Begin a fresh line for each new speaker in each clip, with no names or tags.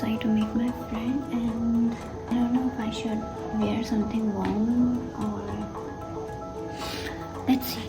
outside to meet my friend, and I don't know if I should wear something warm or let's see.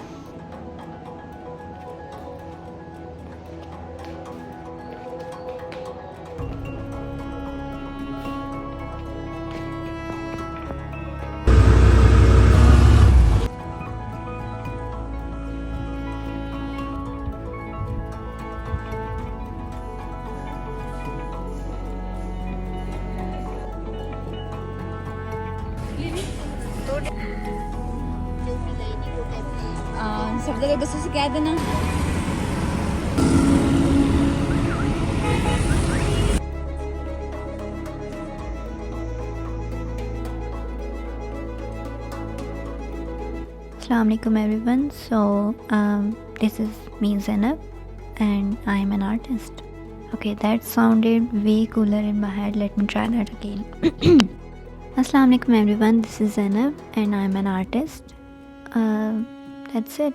सब जगह बस उसे कह देना।
Assalamualaikum everyone. So this is me Zainab and I am an artist. Okay, that sounded way cooler in my head. Let me try that again. Assalamualaikum everyone. This is Zainab and I am an artist. That's it.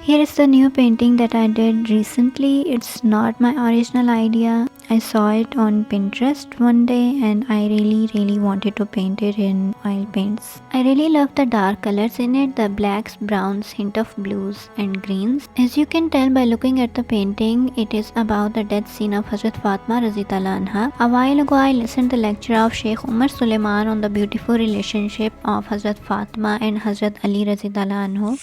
Here is the new painting that I did recently. It's not my original idea. I saw it on Pinterest one day and I really wanted to paint it in oil paints. I really love the dark colors in it, the blacks, browns, hint of blues and greens. As you can tell by looking at the painting, it is about the death scene of Hazrat Fatima Raziyallahu anha. A while ago I listened to the lecture of Sheikh Umar Sulaiman on the beautiful relationship of Hazrat Fatima and Hazrat Ali Raziyallahu anhu.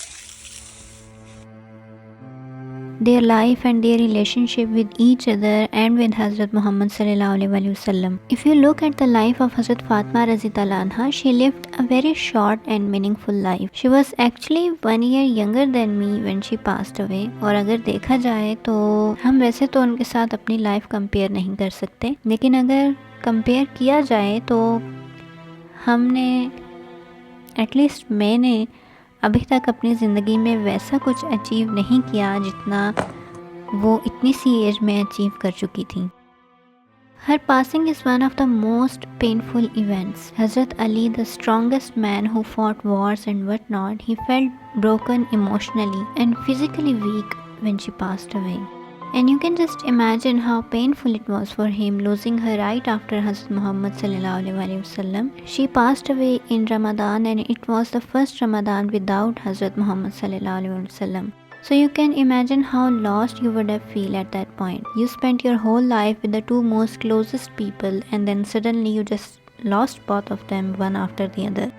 Their life and their relationship with each other and with Hazrat Muhammad sallallahu alaihi wasallam. If you look at the life of Hazrat Fatima Raziyallahu anha, she lived a very short and meaningful life. She was actually 1 year younger than me when she passed away. और अगर देखा जाए तो हम वैसे तो उनके साथ अपनी लाइफ कंपेयर नहीं कर सकते, लेकिन अगर कंपेयर किया जाए तो हमने एटलीस्ट मैंने अभी तक अपनी ज़िंदगी में वैसा कुछ अचीव नहीं किया जितना वो इतनी सी एज में अचीव कर चुकी थी. Her passing is one of the most painful events. Hazrat Ali, the strongest man who fought wars and whatnot, he felt broken emotionally and physically weak when she passed away. And you can just imagine how painful it was for him losing her right after Hazrat Muhammad sallallahu alaihi wasallam. She passed away in Ramadan and it was the first Ramadan without Hazrat Muhammad sallallahu alaihi wasallam. So you can imagine how lost you would have felt at that point. You spent your whole life with the two most closest people and then suddenly you just lost both of them one after the other.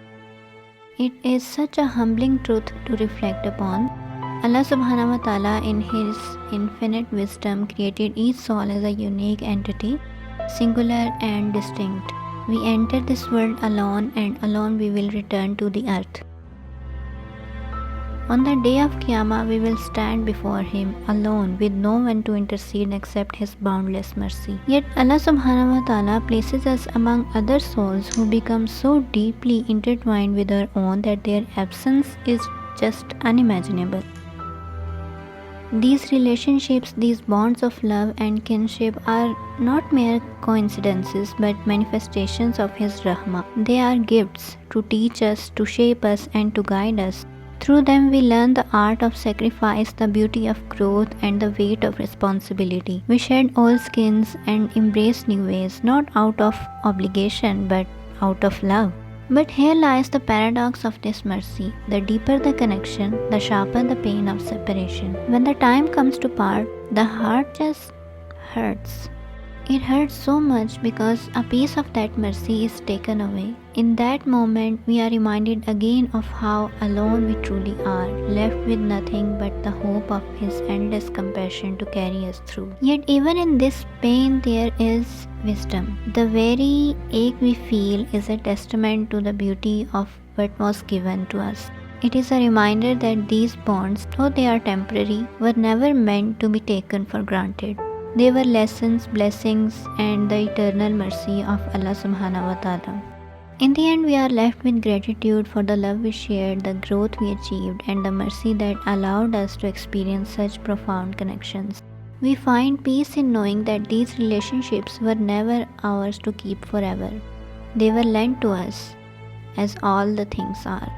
It is such a humbling truth to reflect upon. Allah subhanahu wa ta'ala in His infinite wisdom created each soul as a unique entity, singular and distinct. We enter this world alone and alone we will return to the earth. On the day of Qiyamah we will stand before Him alone with no one to intercede except His boundless mercy. Yet Allah subhanahu wa ta'ala places us among other souls who become so deeply intertwined with our own that their absence is just unimaginable. These relationships, these bonds of love and kinship are not mere coincidences but manifestations of His Rahmah. They are gifts to teach us, to shape us and to guide us. Through them we learn the art of sacrifice, the beauty of growth and the weight of responsibility. We shed old skins and embrace new ways, not out of obligation but out of love. But here lies the paradox of this mercy. The deeper the connection, the sharper the pain of separation. When the time comes to part, the heart just hurts. It hurts so much because a piece of that mercy is taken away. In that moment, we are reminded again of how alone we truly are, left with nothing but the hope of His endless compassion to carry us through. Yet even in this pain there is wisdom. The very ache we feel is a testament to the beauty of what was given to us. It is a reminder that these bonds, though they are temporary, were never meant to be taken for granted. They were lessons, blessings and the eternal mercy of Allah subhanahu wa ta'ala. In the end, we are left with gratitude for the love we shared, the growth we achieved and the mercy that allowed us to experience such profound connections. We find peace in knowing that these relationships were never ours to keep forever. They were lent to us, as all the things are,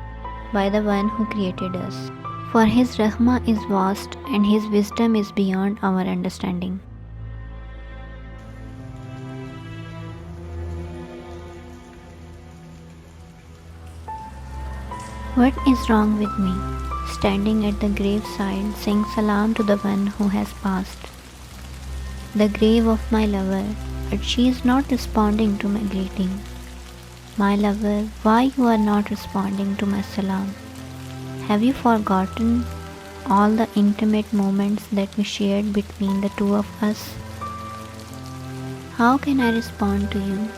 by the one who created us. For His Rahmah is vast and His wisdom is beyond our understanding. What is wrong with me? Standing at the graveside, saying salam to the one who has passed. The grave of my lover, but she is not responding to my greeting. My lover, why you are not responding to my salam? Have you forgotten all the intimate moments that we shared between the two of us? How can I respond to you?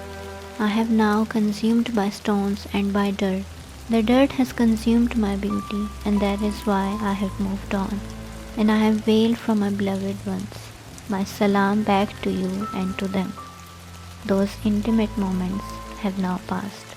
I have now consumed by stones and by dirt. The dirt has consumed my beauty, and that is why I have moved on, and I have wailed for my beloved ones. My salam back to you and to them. Those intimate moments have now passed.